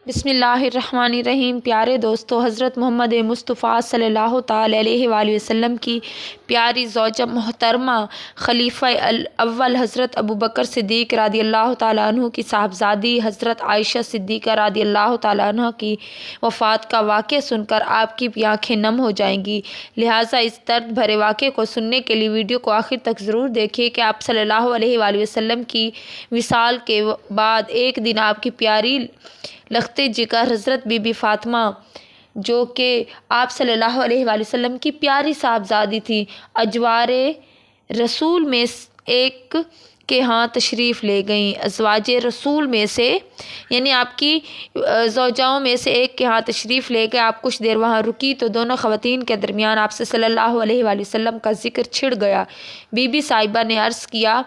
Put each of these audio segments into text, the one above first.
بسم اللہ الرحمن الرحیم۔ پیارے دوستو، حضرت محمد مصطفیٰ صلی اللہ تعالی علیہ وآلہ وسلم کی پیاری زوجہ محترمہ خلیفہ الاول حضرت ابوبکر صدیق رضی اللہ تعالیٰ عنہ کی صاحبزادی حضرت عائشہ صدیقہ رضی اللہ تعالیٰ عنہ کی وفات کا واقعہ سن کر آپ کی بھی آنکھیں نم ہو جائیں گی، لہٰذا اس درد بھرے واقعے کو سننے کے لیے ویڈیو کو آخر تک ضرور دیکھیے کہ آپ صلی اللہ علیہ وآلہ وسلم کی وصال کے بعد ایک دن آپ کی پیاری لخت جگر حضرت بی بی فاطمہ، جو کہ آپ صلی اللہ علیہ وآلہ وسلم کی پیاری صاحبزادی تھی، اجوار رسول میں ایک کے ہاں تشریف لے گئیں۔ ازواج رسول میں سے یعنی آپ کی زوجاؤں میں سے ایک کے ہاں تشریف لے گئے۔ آپ کچھ دیر وہاں رکی تو دونوں خواتین کے درمیان آپ سے صلی اللہ علیہ وآلہ وسلم کا ذکر چھڑ گیا۔ بی بی صاحبہ نے عرض کیا،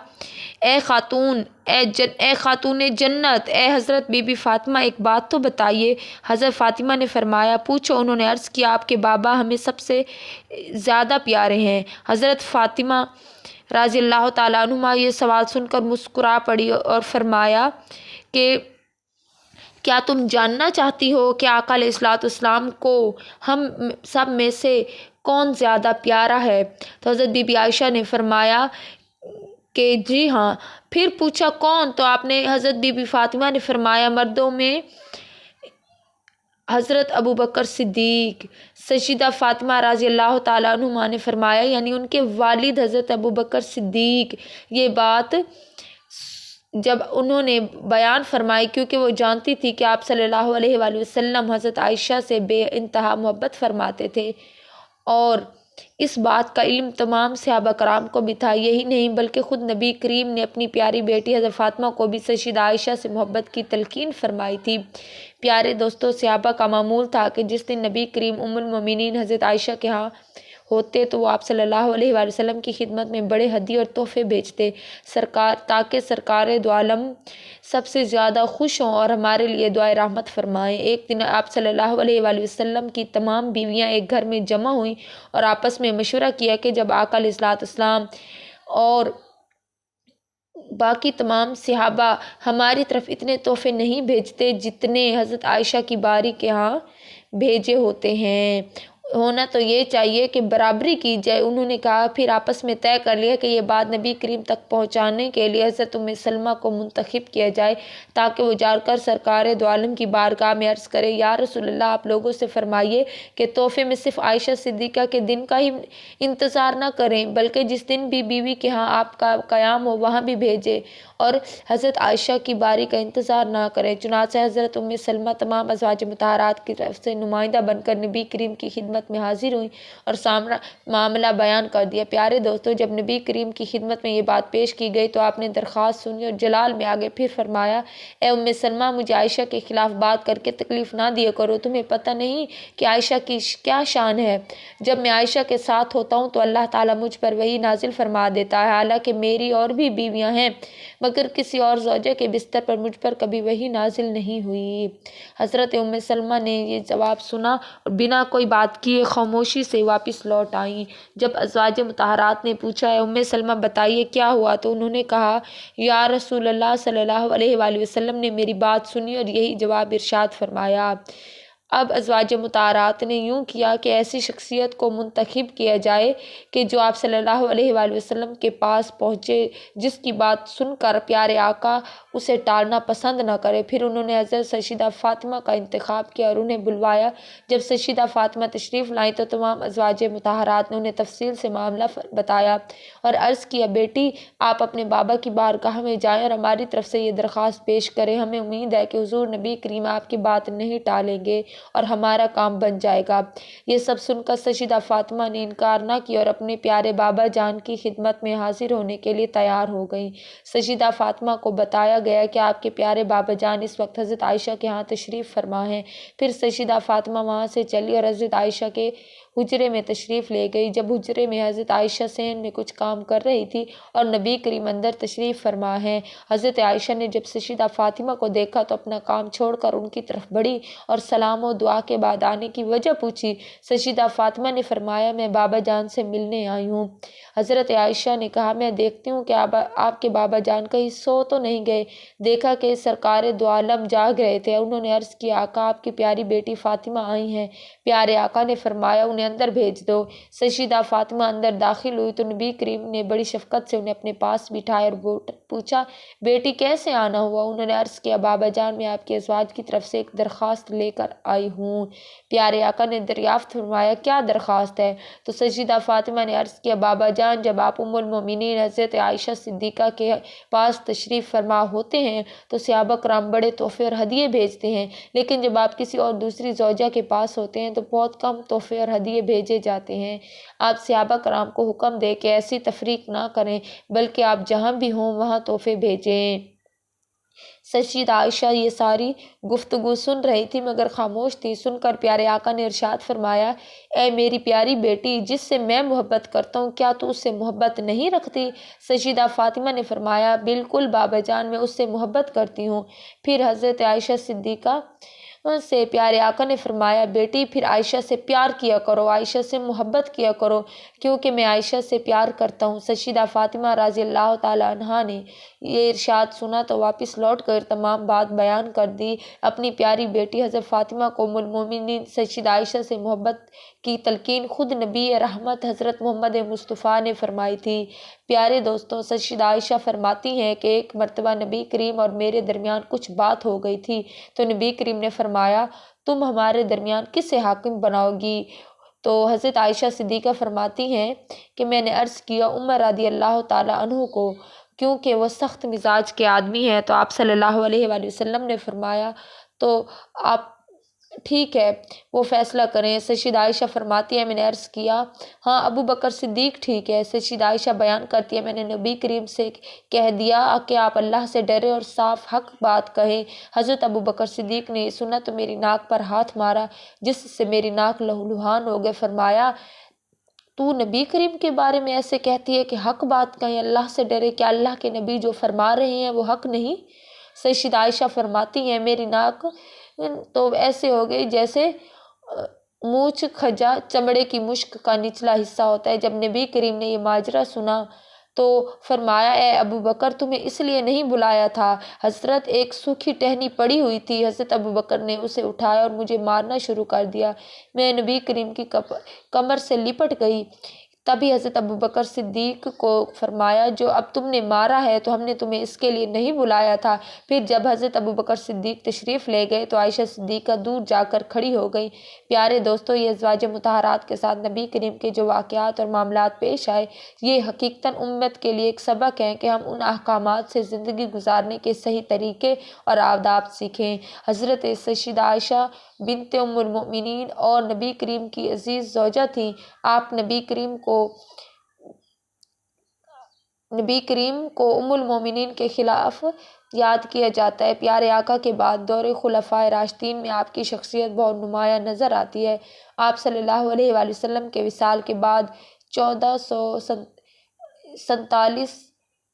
اے خاتون جنت، اے حضرت بی بی فاطمہ، ایک بات تو بتائیے۔ حضرت فاطمہ نے فرمایا، پوچھو۔ انہوں نے عرض کیا، آپ کے بابا ہمیں سب سے زیادہ پیارے ہیں۔ حضرت فاطمہ رضی اللہ تعالیٰ عنہما یہ سوال سن کر مسکرا پڑی اور فرمایا کہ کیا تم جاننا چاہتی ہو کہ آقا علیہ الصلوۃ والسلام کو ہم سب میں سے کون زیادہ پیارا ہے؟ تو حضرت بی بی عائشہ نے فرمایا کہ جی ہاں۔ پھر پوچھا کون؟ تو آپ نے حضرت بی بی فاطمہ نے فرمایا، مردوں میں حضرت ابوبکر صدیق۔ سیدہ فاطمہ رضی اللہ تعالیٰ عنہما نے فرمایا، یعنی ان کے والد حضرت ابوبکر صدیق۔ یہ بات جب انہوں نے بیان فرمائی، کیونکہ وہ جانتی تھی کہ آپ صلی اللہ علیہ وآلہ وسلم حضرت عائشہ سے بے انتہا محبت فرماتے تھے، اور اس بات کا علم تمام صحابہ کرام کو بھی تھا۔ یہی نہیں بلکہ خود نبی کریم نے اپنی پیاری بیٹی حضرت فاطمہ کو بھی سیدہ عائشہ سے محبت کی تلقین فرمائی تھی۔ پیارے دوستو، صحابہ کا معمول تھا کہ جس دن نبی کریم ام المومنین حضرت عائشہ کے ہاں ہوتے تو وہ آپ صلی اللہ علیہ وآلہ وسلم کی خدمت میں بڑے ہدیے اور تحفے بھیجتے، تاکہ سرکار دو عالم سب سے زیادہ خوش ہوں اور ہمارے لیے دعائے رحمت فرمائیں۔ ایک دن آپ صلی اللہ علیہ وآلہ وسلم کی تمام بیویاں ایک گھر میں جمع ہوئیں اور آپس میں مشورہ کیا کہ جب آقا علیہ الصلوۃ والسلام اور باقی تمام صحابہ ہماری طرف اتنے تحفے نہیں بھیجتے جتنے حضرت عائشہ کی باری کے ہاں بھیجے ہوتے ہیں، ہونا تو یہ چاہیے کہ برابری کی جائے۔ انہوں نے کہا، پھر آپس میں طے کر لیا کہ یہ بات نبی کریم تک پہنچانے کے لیے حضرت ام سلمہ کو منتخب کیا جائے، تاکہ وہ جا کر سرکار دو عالم کی بارگاہ میں عرض کرے، یا رسول اللہ، آپ لوگوں سے فرمائیے کہ تحفے میں صرف عائشہ صدیقہ کے دن کا ہی انتظار نہ کریں، بلکہ جس دن بھی بیوی کے ہاں آپ کا قیام ہو وہاں بھی بھیجے، اور حضرت عائشہ کی باری کا انتظار نہ کریں۔ چنانچہ حضرت ام سلمہ تمام ازواج مطہرات کی طرف سے نمائندہ بن کر نبی کریم کی خدمت میں حاضر ہوئیں اور معاملہ بیان کر دیا۔ پیارے دوستو، جب نبی کریم کی خدمت میں یہ بات پیش کی گئی تو آپ نے درخواست سنی اور جلال میں آگے پھر فرمایا، اے ام سلمہ، مجھے عائشہ کے خلاف بات کر کے تکلیف نہ دیا کرو۔ تمہیں پتہ نہیں کہ عائشہ کی کیا شان ہے؟ جب میں عائشہ کے ساتھ ہوتا ہوں تو اللہ تعالیٰ مجھ پر وحی نازل فرما دیتا ہے، حالانکہ میری اور بھی بیویاں ہیں، مگر کسی اور زوجہ کے بستر پر مجھ پر کبھی وحی نازل نہیں ہوئی۔ حضرت ام سلمہ نے یہ جواب سنا اور بنا کوئی بات کیے خاموشی سے واپس لوٹ آئیں۔ جب ازواج مطہرات نے پوچھا، اے ام سلمہ، بتائیے کیا ہوا؟ تو انہوں نے کہا، یا رسول اللہ صلی اللہ علیہ وآلہ وسلم نے میری بات سنی اور یہی جواب ارشاد فرمایا۔ اب ازواج مطہرات نے یوں کیا کہ ایسی شخصیت کو منتخب کیا جائے کہ جو آپ صلی اللہ علیہ وآلہ وسلم کے پاس پہنچے، جس کی بات سن کر پیارے آقا اسے ٹالنا پسند نہ کرے۔ پھر انہوں نے حضرت سیدہ فاطمہ کا انتخاب کیا اور انہیں بلوایا۔ جب سیدہ فاطمہ تشریف لائیں تو تمام ازواج مطہرات نے انہیں تفصیل سے معاملہ بتایا اور عرض کیا، بیٹی، آپ اپنے بابا کی بارگاہ میں جائیں اور ہماری طرف سے یہ درخواست پیش کریں۔ ہمیں امید ہے کہ حضور نبی کریم آپ کی بات نہیں ٹالیں گے اور ہمارا کام بن جائے گا۔ یہ سب سن کر سیدہ فاطمہ نے انکار نہ کیا اور اپنے پیارے بابا جان کی خدمت میں حاضر ہونے کے لیے تیار ہو گئیں۔ سیدہ فاطمہ کو بتایا گیا کہ آپ کے پیارے بابا جان اس وقت حضرت عائشہ کے ہاں تشریف فرما ہیں۔ پھر سیدہ فاطمہ وہاں سے چلی اور حضرت عائشہ کے حجرے میں تشریف لے گئی۔ جب حجرے میں حضرت عائشہ صحن میں کچھ کام کر رہی تھی اور نبی کریم اندر تشریف فرما ہیں، حضرت عائشہ نے جب سیدہ فاطمہ کو دیکھا تو اپنا کام چھوڑ کر ان کی طرف بڑھی اور سلام و دعا کے بعد آنے کی وجہ پوچھی۔ سیدہ فاطمہ نے فرمایا، میں بابا جان سے ملنے آئی ہوں۔ حضرت عائشہ نے کہا، میں دیکھتی ہوں کہ آپ کے بابا جان کہیں سو تو نہیں گئے؟ دیکھا کہ سرکار دو عالم جاگ رہے تھے۔ انہوں نے عرض کیا آقا آپ کی پیاری بیٹی فاطمہ آئی ہیں۔ پیارے آقا نے فرمایا انہیں اندر بھیج دو۔ سیدہ فاطمہ اندر داخل ہوئی تو نبی کریم نے بڑی شفقت سے انہیں اپنے پاس بٹھایا اور پوچھا بیٹی کیسے آنا ہوا؟ انہوں نے عرض کیا بابا جان میں آپ کے ازواج کی طرف سے ایک درخواست لے کر آئی ہوں۔ پیارے آقا نے دریافت فرمایا کیا درخواست ہے؟ تو سیدہ فاطمہ نے عرض کیا بابا جان جب آپ ام المومنین حضرت عائشہ صدیقہ کے پاس تشریف فرما ہوتے ہیں تو صحابہ کرام بڑے تحفے اور ہدیے بھیجتے ہیں، لیکن جب آپ کسی اور دوسری زوجہ کے پاس ہوتے ہیں تو بہت کم تحفے اور ہدیے بھیجے جاتے ہیں۔ آپ صحابہ کرام کو حکم دے کہ ایسی تفریق نہ کریں بلکہ آپ جہاں بھی ہوں وہاں تحفے بھیجیں۔ سیدہ عائشہ یہ ساری گفتگو سن رہی تھی مگر خاموش تھی۔ سن کر پیارے آقا نے ارشاد فرمایا اے میری پیاری بیٹی جس سے میں محبت کرتا ہوں کیا تو اس سے محبت نہیں رکھتی؟ سیدہ فاطمہ نے فرمایا بالکل بابا جان میں اس سے محبت کرتی ہوں۔ پھر حضرت عائشہ صدیقہ سے پیارے آقا نے فرمایا بیٹی پھر عائشہ سے پیار کیا کرو، عائشہ سے محبت کیا کرو کیونکہ میں عائشہ سے پیار کرتا ہوں۔ سیدہ فاطمہ رضی اللہ تعالیٰ عنہا نے یہ ارشاد سنا تو واپس لوٹ کر تمام بات بیان کر دی۔ اپنی پیاری بیٹی حضرت فاطمہ کو ام المومنین سیدہ عائشہ سے محبت کی تلقین خود نبی رحمت حضرت محمد مصطفیٰ نے فرمائی تھی۔ پیارے دوستوں سیدہ عائشہ فرماتی ہیں کہ ایک مرتبہ نبی کریم اور میرے درمیان کچھ بات ہو گئی تھی تو نبی کریم نے فرمایا تم ہمارے درمیان کسے حاکم بناؤ گی؟ تو حضرت عائشہ صدیقہ فرماتی ہیں کہ میں نے عرض کیا عمر رضی اللہ تعالیٰ عنہ کو کیونکہ وہ سخت مزاج کے آدمی ہیں۔ تو آپ صلی اللہ علیہ وآلہ وسلم نے فرمایا تو آپ ٹھیک ہے وہ فیصلہ کریں۔ سیدہ عائشہ فرماتی ہے میں نے عرض کیا ہاں ابو بکر صدیق ٹھیک ہے۔ سیدہ عائشہ بیان کرتی ہے میں نے نبی کریم سے کہہ دیا کہ آپ اللہ سے ڈرے اور صاف حق بات کہیں۔ حضرت ابو بکر صدیق نے سنا تو میری ناک پر ہاتھ مارا جس سے میری ناک لہولہان ہو گئے۔ فرمایا تو نبی کریم کے بارے میں ایسے کہتی ہے کہ حق بات کہیں، اللہ سے ڈرے، کیا اللہ کے نبی جو فرما رہے ہیں وہ حق نہیں؟ سیدہ عائشہ فرماتی ہیں میری ناک تو ایسے ہو گئی جیسے مونچھ کھجا چمڑے کی مشک کا نچلا حصہ ہوتا ہے۔ جب نبی کریم نے یہ ماجرا سنا تو فرمایا اے ابو بکر تمہیں اس لیے نہیں بلایا تھا، حضرت ایک سوکھی ٹہنی پڑی ہوئی تھی، حضرت ابو بکر نے اسے اٹھایا اور مجھے مارنا شروع کر دیا، میں نبی کریم کی کمر سے لپٹ گئی۔ تبھی حضرت ابو بکر صدیق کو فرمایا جو اب تم نے مارا ہے تو ہم نے تمہیں اس کے لیے نہیں بلایا تھا۔ پھر جب حضرت ابو بکر صدیق تشریف لے گئے تو عائشہ صدیقہ دور جا کر کھڑی ہو گئی۔ پیارے دوستو یہ ازواج مطہرات کے ساتھ نبی کریم کے جو واقعات اور معاملات پیش آئے یہ حقیقتاً امت کے لیے ایک سبق ہے کہ ہم ان احکامات سے زندگی گزارنے کے صحیح طریقے اور آداب سیکھیں۔ حضرت سیدہ عائشہ بنت ام المؤمنین اور نبی کریم کی عزیز زوجہ تھیں۔ آپ نبی کریم کو ام المومنین کے خلاف یاد کیا جاتا ہے۔ پیارے آقا کے بعد دور خلفائے راشدین میں آپ کی شخصیت بہت نمایاں نظر آتی ہے۔ آپ صلی اللہ علیہ وآلہ وسلم کے وصال کے بعد 1447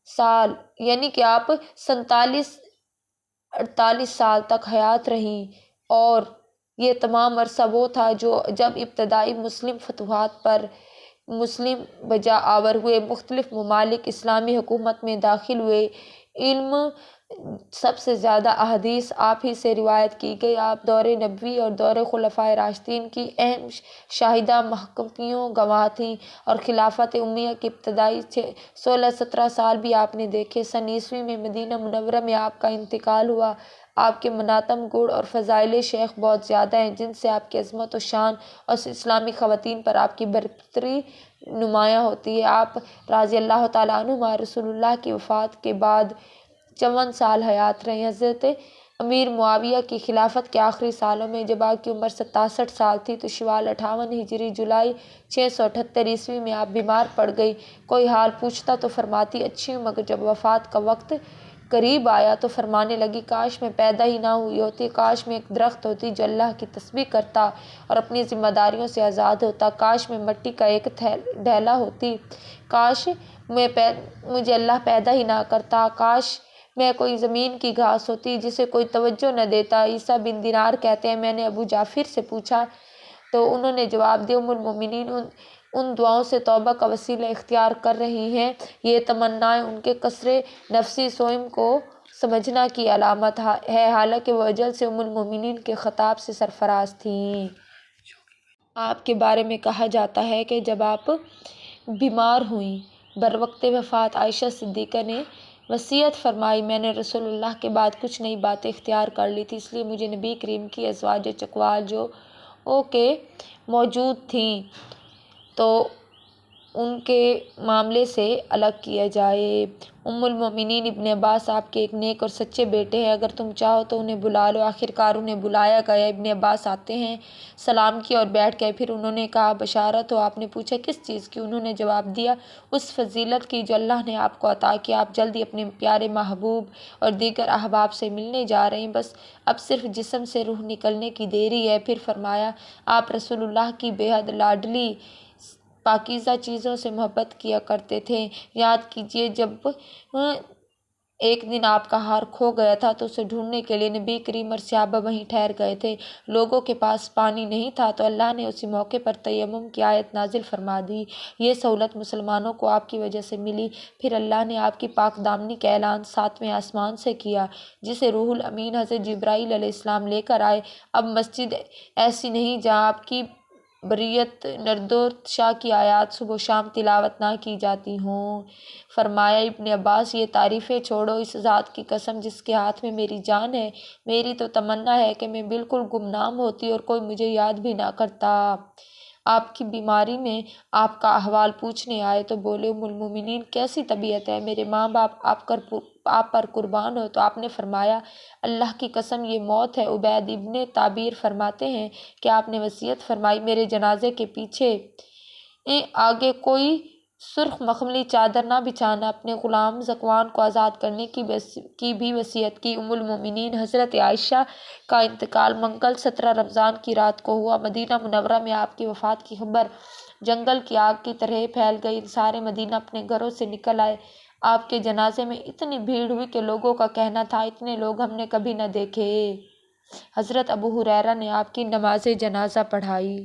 سال یعنی کہ آپ 48 سال تک حیات رہیں اور یہ تمام عرصہ وہ تھا جب ابتدائی مسلم فتوحات پر مسلم بجا آور ہوئے، مختلف ممالک اسلامی حکومت میں داخل ہوئے، علم سب سے زیادہ احادیث آپ ہی سے روایت کی گئی۔ آپ دور نبوی اور دور خلفائے راشدین کی اہم شاہدہ محققیوں گواہ تھیں اور خلافت امیہ کے ابتدائی 16-17 سال بھی آپ نے دیکھے۔ سن ء میں مدینہ منورہ میں آپ کا انتقال ہوا۔ آپ کے مناتم گڑ اور فضائل شیخ بہت زیادہ ہیں جن سے آپ کی عظمت و شان اور اسلامی خواتین پر آپ کی برتری نمایاں ہوتی ہے۔ آپ رضی اللہ تعالیٰ عنہما رسول اللہ کی وفات کے بعد 54 سال حیات رہے۔ حضرت امیر معاویہ کی خلافت کے آخری سالوں میں جب آپ کی عمر 67 سال تھی تو شوال 58 ہجری جولائی 678 ء میں آپ بیمار پڑ گئی۔ کوئی حال پوچھتا تو فرماتی اچھی ہوں مگر جب وفات کا وقت قریب آیا تو فرمانے لگی کاش میں پیدا ہی نہ ہوئی ہوتی، کاش میں ایک درخت ہوتی جو اللہ کی تسبیح کرتا اور اپنی ذمہ داریوں سے آزاد ہوتا، کاش میں مٹی کا ایک ڈھیلا ہوتی، کاش مجھے اللہ پیدا ہی نہ کرتا، کاش میں کوئی زمین کی گھاس ہوتی جسے کوئی توجہ نہ دیتا۔ عیسیٰ بن دینار کہتے ہیں میں نے ابو جعفر سے پوچھا تو انہوں نے جواب دیا ام المومنین ان دعاؤں سے توبہ کا وسیلہ اختیار کر رہی ہیں، یہ تمنائیں ان کے قصر نفسی سوئم کو سمجھنا کی علامت ہے، حالانکہ وہ اجل سے ام المومنین کے خطاب سے سرفراز تھیں۔ آپ کے بارے میں کہا جاتا ہے کہ جب آپ بیمار ہوئیں، بروقت وفات عائشہ صدیقہ نے وصیت فرمائی، میں نے رسول اللہ کے بعد کچھ نئی باتیں اختیار کر لی تھی، اس لیے مجھے نبی کریم کی ازواج چکوال جو کہ موجود تھیں تو ان کے معاملے سے الگ کیا جائے۔ ام المومنین ابن عباس آپ کے ایک نیک اور سچے بیٹے ہیں، اگر تم چاہو تو انہیں بلا لو۔ آخرکار انہیں بلایا گیا، ابن عباس آتے ہیں، سلام کیا اور بیٹھ گئے۔ پھر انہوں نے کہا بشارت ہو۔ آپ نے پوچھا کس چیز کی؟ انہوں نے جواب دیا اس فضیلت کی جو اللہ نے آپ کو عطا کیا، آپ جلدی اپنے پیارے محبوب اور دیگر احباب سے ملنے جا رہے ہیں، بس اب صرف جسم سے روح نکلنے کی دیری ہے۔ پھر فرمایا آپ رسول اللہ کی بے حد لاڈلی پاکیزہ چیزوں سے محبت کیا کرتے تھے۔ یاد کیجئے جب ایک دن آپ کا ہار کھو گیا تھا تو اسے ڈھونڈنے کے لیے نبی کریم اور صحابہ وہیں ٹھہر گئے تھے، لوگوں کے پاس پانی نہیں تھا تو اللہ نے اسی موقع پر تیمم کی آیت نازل فرما دی۔ یہ سہولت مسلمانوں کو آپ کی وجہ سے ملی۔ پھر اللہ نے آپ کی پاک دامنی کا اعلان ساتویں آسمان سے کیا، جسے روح الامین حضرت جبرائیل علیہ السلام لے کر آئے۔ اب مسجد ایسی نہیں جہاں آپ کی بریت نردوت شاہ کی آیات صبح و شام تلاوت نہ کی جاتی ہوں۔ فرمایا ابن عباس یہ تعریفیں چھوڑو، اس ذات کی قسم جس کے ہاتھ میں میری جان ہے، میری تو تمنا ہے کہ میں بالکل گمنام ہوتی اور کوئی مجھے یاد بھی نہ کرتا۔ آپ کی بیماری میں آپ کا احوال پوچھنے آئے تو بولے ام المومنین کیسی طبیعت ہے، میرے ماں باپ آپ پر قربان ہو۔ تو آپ نے فرمایا اللہ کی قسم یہ موت ہے۔ عبید ابن طابیر فرماتے ہیں کہ آپ نے وصیت فرمائی میرے جنازے کے پیچھے آگے کوئی سرخ مخملی چادر نہ بچھانا، اپنے غلام ذکوان کو آزاد کرنے کی بھی وصیت کی۔ ام المومنین حضرت عائشہ کا انتقال منگل 17 رمضان کی رات کو ہوا۔ مدینہ منورہ میں آپ کی وفات کی خبر جنگل کی آگ کی طرح پھیل گئی، سارے مدینہ اپنے گھروں سے نکل آئے۔ آپ کے جنازے میں اتنی بھیڑ ہوئی کہ لوگوں کا کہنا تھا اتنے لوگ ہم نے کبھی نہ دیکھے۔ حضرت ابو ہریرہ نے آپ کی نماز جنازہ پڑھائی۔